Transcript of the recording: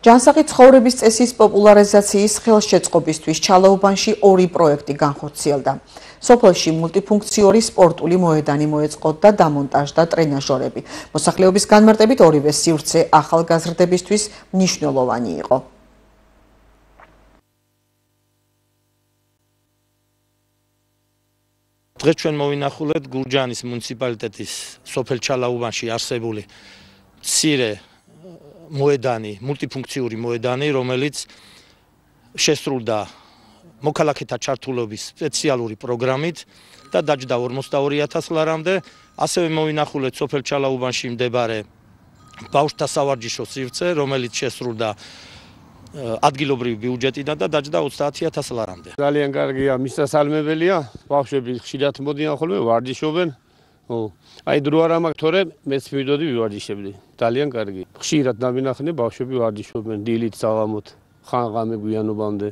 ჯანსაღი ცხოვრების წესის პოპულარიზაციის ხელშეწყობისთვის ჩალაუბანში 2 პროექტი განხორციელდა. სოფელში მულტიფუნქციური სპორტული მოედანი მოეწყო და დამონტაჟდა ტრენაჟორები. მოსახლეობის განმარტებით ორივე სივრცე ახალგაზრდებისთვის მნიშვნელოვანი იყო. დღეს ჩვენ მოვინახულეთ გურჯაანის მუნიციპალიტეტის სოფელ ჩალაუბანში არსებული მცირე მოედანი, მულტიფუნქციური მოედანი, რომელიც შესრულდა მოქალაქეთა ჩართულობის სპეციალური პროგრამით და დაჯდა 42,000 ლარამდე. ასევე მოვინახულეთ სოფელ ჩალაუბანში მდებარე ბავშვთა სავარჯიშო სივრცე, რომელიც შესრულდა ადგილობრივი ბიუჯეტიდან და დაჯდა 30,000 ლარამდე. ძალიან კარგია, მისასალმებელია, ბავშვები ხშირად მოდიან ხოლმე, ვარჯიშობენ. აი დრო არ მაქვს, თორე მეც მივიდოდი ვივარჯიშებდი. ძალიან კარგი. ხშირად დავინახნე ბავშვები ვარჯიშობენ დილით საღამოთ, ხან-ღამე გვიანობამდე.